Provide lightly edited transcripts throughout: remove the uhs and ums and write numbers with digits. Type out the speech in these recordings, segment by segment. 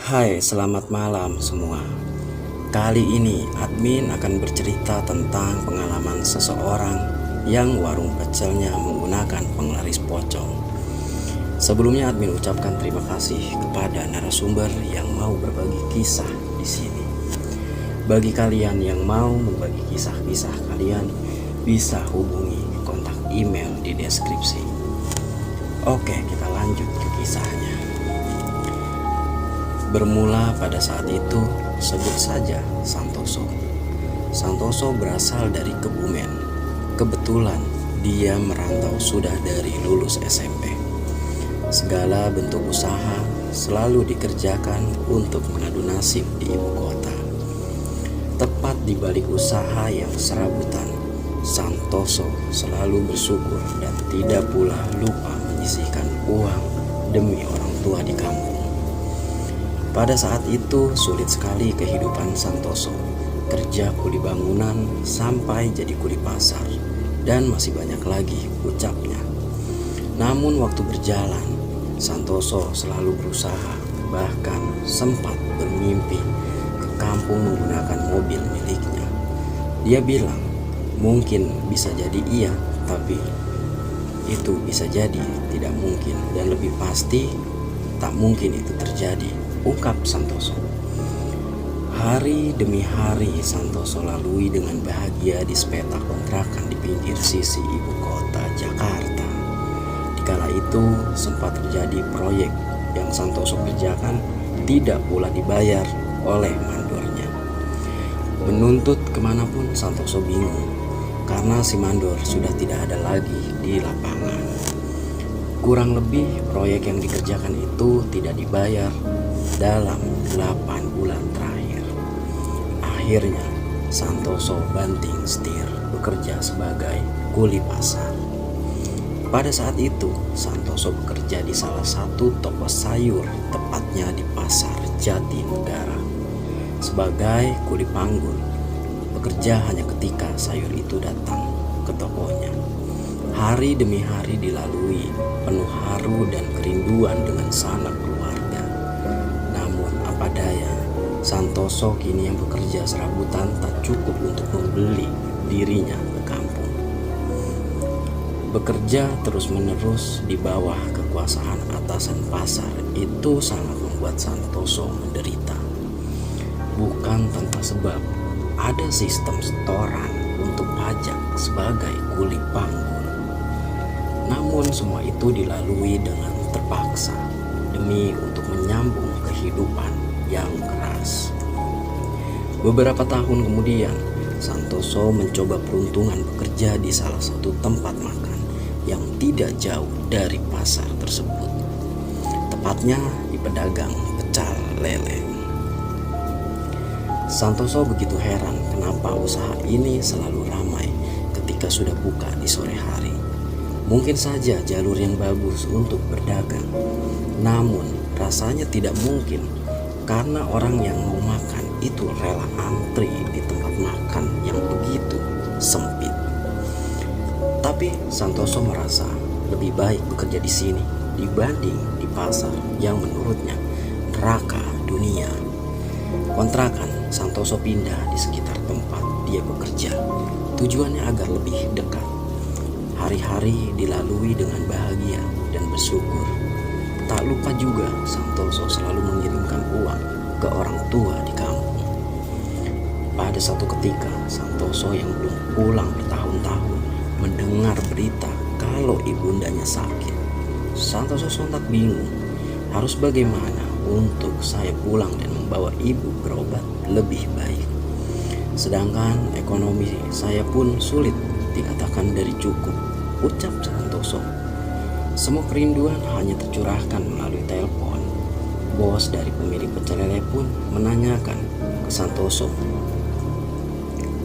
Hai, selamat malam semua. Kali ini admin akan bercerita tentang pengalaman seseorang yang warung pecelnya menggunakan penglaris pocong. Sebelumnya admin ucapkan terima kasih kepada narasumber yang mau berbagi kisah di sini. Bagi kalian yang mau membagi kisah-kisah kalian, bisa hubungi kontak email di deskripsi. Oke, kita lanjut ke kisahnya. Bermula pada saat itu, sebut saja Santoso. Santoso berasal dari Kebumen. Kebetulan dia merantau sudah dari lulus SMP. Segala bentuk usaha selalu dikerjakan untuk mengadu nasib di ibu kota. Tepat di balik usaha yang serabutan, Santoso selalu bersyukur dan tidak pula lupa menyisihkan uang demi orang tua di kampung. Pada saat itu sulit sekali kehidupan Santoso, kerja kuli bangunan sampai jadi kuli pasar, dan masih banyak lagi ucapnya. Namun waktu berjalan, Santoso selalu berusaha, bahkan sempat bermimpi ke kampung menggunakan mobil miliknya. Dia bilang, mungkin bisa jadi iya, tapi itu bisa jadi tidak mungkin, dan lebih pasti tak mungkin itu terjadi, ungkap Santoso. Hari demi hari Santoso lalui dengan bahagia di sepetak kontrakan di pinggir sisi ibu kota Jakarta. Dikala itu sempat terjadi proyek yang Santoso kerjakan tidak pula dibayar oleh mandornya. Menuntut kemanapun Santoso bingung, karena si mandor sudah tidak ada lagi di lapangan. Kurang lebih proyek yang dikerjakan itu tidak dibayar dalam 8 bulan terakhir. Akhirnya Santoso banting setir bekerja sebagai kuli pasar. Pada saat itu Santoso bekerja di salah satu toko sayur, tepatnya di pasar Jatinegara. Sebagai kuli panggul, bekerja hanya ketika sayur itu datang ke tokonya. Hari demi hari dilalui penuh haru dan kerinduan dengan sanak keluarga. Namun apa daya, Santoso kini yang bekerja serabutan tak cukup untuk membeli dirinya ke kampung. Bekerja terus-menerus di bawah kekuasaan atasan pasar itu sangat membuat Santoso menderita. Bukan tanpa sebab, ada sistem setoran untuk pajak sebagai kuli panggul. Namun semua itu dilalui dengan terpaksa demi untuk menyambung kehidupan yang keras. Beberapa tahun kemudian, Santoso mencoba peruntungan bekerja di salah satu tempat makan yang tidak jauh dari pasar tersebut. Tepatnya di pedagang pecel lele. Santoso begitu heran kenapa usaha ini selalu ramai ketika sudah buka di sore hari. Mungkin saja jalur yang bagus untuk berdagang, namun rasanya tidak mungkin karena orang yang mau makan itu rela antri di tempat makan yang begitu sempit. Tapi Santoso merasa lebih baik bekerja di sini dibanding di pasar yang menurutnya neraka dunia. Kontrakan Santoso pindah di sekitar tempat dia bekerja, tujuannya agar lebih dekat. Hari-hari dilalui dengan bahagia dan bersyukur. Tak lupa juga Santoso selalu mengirimkan uang ke orang tua di kampung. Pada satu ketika Santoso yang belum pulang bertahun-tahun mendengar berita kalau ibundanya sakit. Santoso sontak bingung, harus bagaimana untuk saya pulang dan membawa ibu berobat lebih baik. Sedangkan ekonomi saya pun sulit dikatakan dari cukup, ucap Santoso. Semua kerinduan hanya tercurahkan melalui telepon. Bos dari pemilik pecel lele pun menanyakan ke Santoso,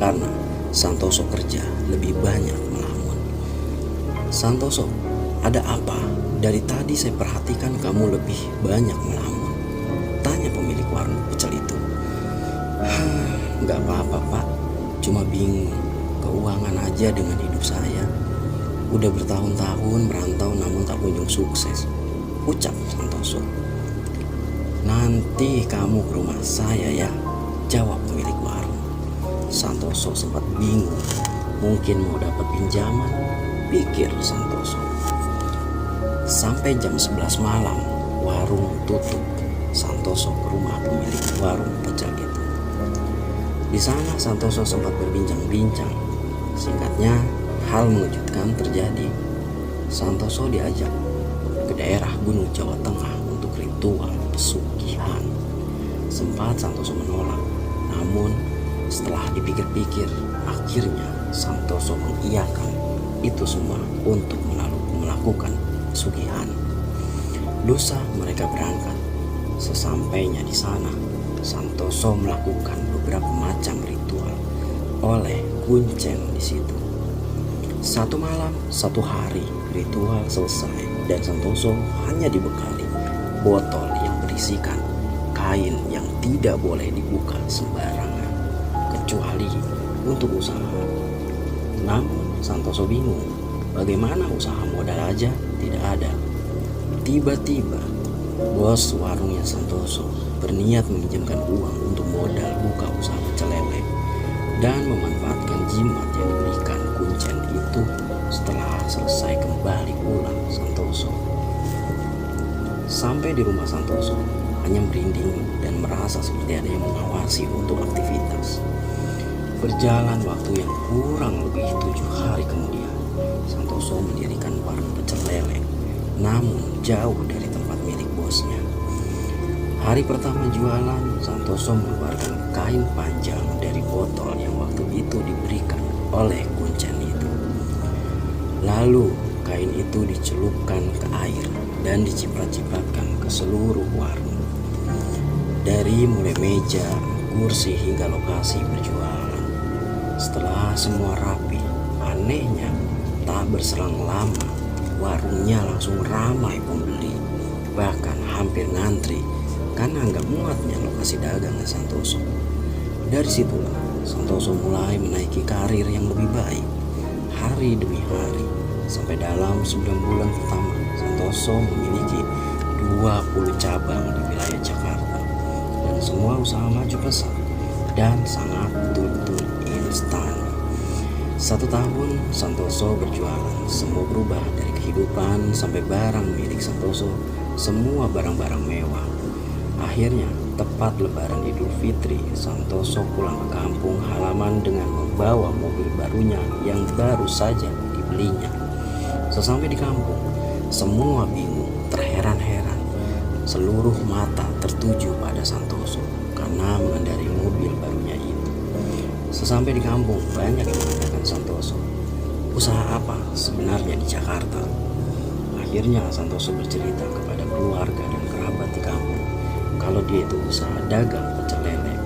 karena Santoso kerja lebih banyak melamun. Santoso, ada apa? Dari tadi saya perhatikan kamu lebih banyak melamun, tanya pemilik warung pecel itu. Gak apa-apa pak, cuma bingung, keuangan aja dengan hidup saya. Udah bertahun-tahun merantau namun tak kunjung sukses, ucap Santoso. "Nanti kamu ke rumah saya ya," jawab pemilik warung. Santoso sempat bingung, mungkin mau dapat pinjaman, pikir Santoso. Sampai jam 11 malam, warung tutup. Santoso ke rumah pemilik warung pecel itu. Di sana Santoso sempat berbincang-bincang. Singkatnya, hal mengejutkan terjadi. Santoso diajak ke daerah Gunung Jawa Tengah untuk ritual pesugihan. Sempat Santoso menolak, namun setelah dipikir-pikir, akhirnya Santoso mengiyakan itu semua untuk melakukan pesugihan. Lusa mereka berangkat. Sesampainya di sana, Santoso melakukan beberapa macam ritual oleh kuncen di situ. Satu malam, satu hari, ritual selesai dan Santoso hanya dibekali botol yang berisikan kain yang tidak boleh dibuka sembarangan, kecuali untuk usaha. Namun Santoso bingung, bagaimana usaha modal aja tidak ada. Tiba-tiba bos warungnya Santoso berniat meminjamkan uang untuk modal buka usaha pecel lele dan memanfaatkan jimat yang diberikan kuncen itu. Setelah selesai kembali pulang Santoso. Sampai di rumah Santoso, hanya merinding dan merasa seperti ada yang mengawasi untuk aktivitas. Berjalan waktu yang kurang lebih 7 hari kemudian, Santoso mendirikan warung pecel lele, namun jauh dari tempat milik bosnya. Hari pertama jualan, Santoso mengeluarkan kain panjang dari botol yang waktu itu diberikan oleh kuncen itu. Lalu kain itu dicelupkan ke air dan diciprat-cipratkan ke seluruh warung. Dari mulai meja, kursi hingga lokasi berjualan. Setelah semua rapi, anehnya tak berselang lama warungnya langsung ramai pembeli. Bahkan hampir ngantri karena nggak muatnya lokasi dagangnya Santoso. Dari situlah Santoso mulai menaiki karir yang lebih baik. Hari demi hari, sampai dalam 9 bulan pertama, Santoso memiliki 20 cabang di wilayah Jakarta. Dan semua usaha maju pesat dan sangat betul-betul instan. 1 tahun Santoso berjualan, semua berubah dari kehidupan sampai barang milik Santoso, semua barang-barang mewah. Akhirnya, tepat Lebaran Idul Fitri, Santoso pulang ke kampung halaman dengan membawa mobil barunya yang baru saja dibelinya. Sesampai di kampung, semua bingung, terheran-heran. Seluruh mata tertuju pada Santoso karena mengendarai mobil barunya itu. Sesampai di kampung, banyak yang mengatakan Santoso, usaha apa sebenarnya di Jakarta? Akhirnya Santoso bercerita kepada keluarga dan kerabat di kampung kalau dia itu usaha dagang pecel lele.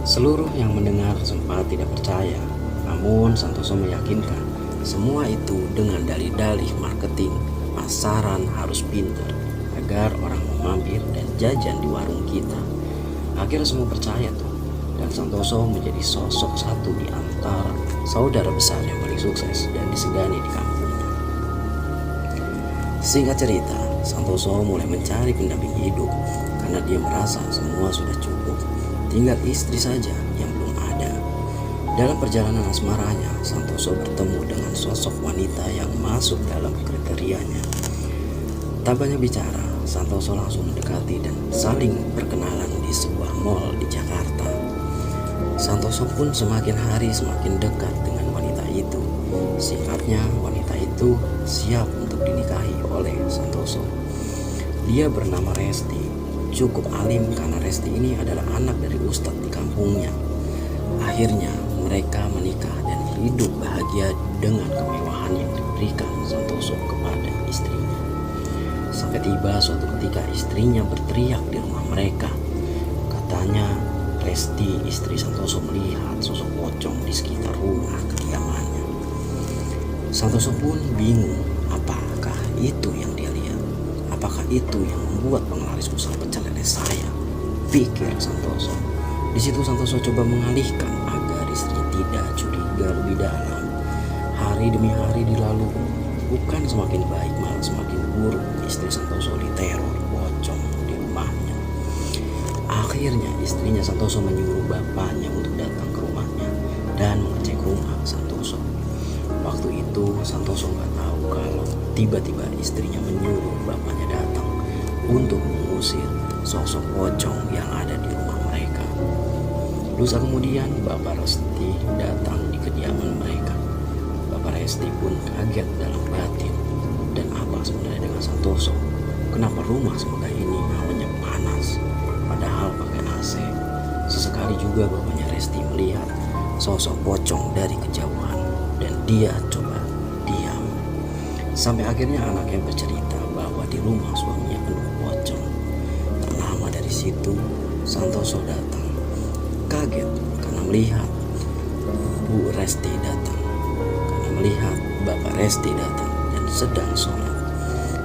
Seluruh yang mendengar sempat tidak percaya, namun Santoso meyakinkan semua itu dengan dalih-dalih marketing, pasaran harus pintar agar orang mau mampir dan jajan di warung kita. Akhirnya semua percaya tuh, dan Santoso menjadi sosok satu di antara saudara besar yang paling sukses dan disegani di kampungnya. Singkat cerita, Santoso mulai mencari pendamping hidup karena dia merasa semua sudah cukup, tinggal istri saja yang belum ada. Dalam perjalanan asmaranya, Santoso bertemu dengan sosok wanita yang masuk dalam kriterianya. Tak banyak bicara, Santoso langsung mendekati dan saling berkenalan di sebuah mal di Jakarta. Santoso pun semakin hari semakin dekat dengan wanita itu. Singkatnya, wanita itu siap untuk dinikahi oleh Santoso. Dia bernama Resti. Cukup alim karena Resti ini adalah anak dari ustadz di kampungnya. Akhirnya mereka menikah dan hidup bahagia dengan kemewahan yang diberikan Santoso kepada istrinya. Sampai tiba suatu ketika istrinya berteriak di rumah mereka. Katanya Resti, istri Santoso, melihat sosok pocong di sekitar rumah kediamannya. Santoso pun bingung, apakah itu yang dia lihat? Apakah itu yang membuat penglaris usaha pecel lele saya? Pikir Santoso. Di situ Santoso coba mengalihkan agar istri tidak curiga lebih dalam. Hari demi hari dilalui, bukan semakin baik malah semakin buruk. Istri Santoso diteror pocong di rumahnya. Akhirnya istrinya Santoso menyuruh bapaknya untuk datang ke rumahnya dan mengecek rumah Santoso. Waktu itu Santoso nggak tahu kalau tiba-tiba istrinya menyuruh bapaknya datang untuk mengusir sosok pocong yang ada di rumah mereka. Lusa kemudian Bapak Resti datang di kediaman mereka. Bapak Resti pun kaget dalam batin. Dan apa sebenarnya dengan Santoso? Kenapa rumah semegah ini hawanya panas padahal pakai AC? Sesekali juga bapaknya Resti melihat sosok pocong dari kejauhan dan dia coba diam. Sampai akhirnya anaknya bercerita bahwa di rumah suaminya penuh pocong. Tak lama dari situ Santoso datang. Kaget karena melihat Bu Resti datang, karena melihat Bapak Resti datang dan sedang sholat.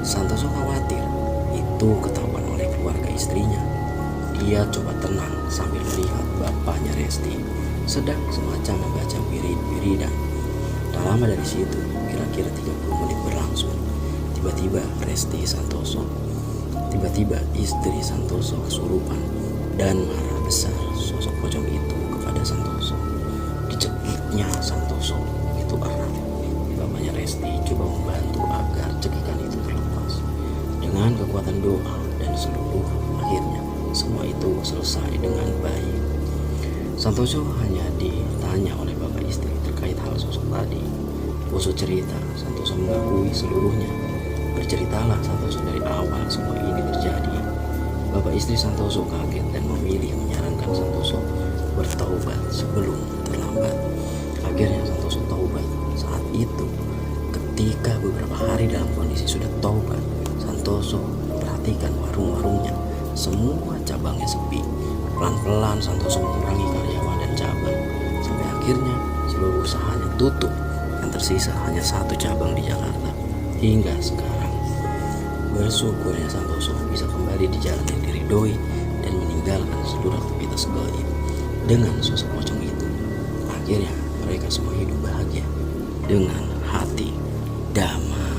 Santoso khawatir itu ketahuan oleh keluarga istrinya. Dia coba tenang sambil melihat bapaknya Resti sedang semacam membaca wirid-wiridan. Tak lama dari situ, kira-kira 30 menit berlangsung, tiba-tiba istri Santoso kesurupan dan marah besar sosok pocong itu kepada Santoso. Dicekiknya Santoso itu erat. Bapaknya Resti coba membantu agar cekikan itu terlepas. Dengan kekuatan doa dan seluruh, akhirnya semua itu selesai dengan baik. Santoso hanya ditanya oleh bapak istri terkait hal sosok tadi. Bosok cerita, Santoso mengakui seluruhnya. Berceritalah Santoso dari awal semua ini terjadi. Bapak istri Santoso kaget dan memilih menyarankan Santoso bertaubat sebelum terlambat. Akhirnya Santoso taubat. Saat itu, ketika beberapa hari dalam kondisi sudah taubat, Santoso memperhatikan warung-warungnya. Semua cabangnya sepi. Pelan-pelan Santoso mengurangi karyawan dan cabang. Sampai akhirnya seluruh usahanya tutup. Yang tersisa hanya satu cabang di Jakarta. Hingga sekarang. Bersyukurnya Santoso bisa kembali di jalan yang diridhoi dan meninggalkan seluruh aktivitas gaib dengan sosok pocong itu. Akhirnya mereka semua hidup bahagia dengan hati damai.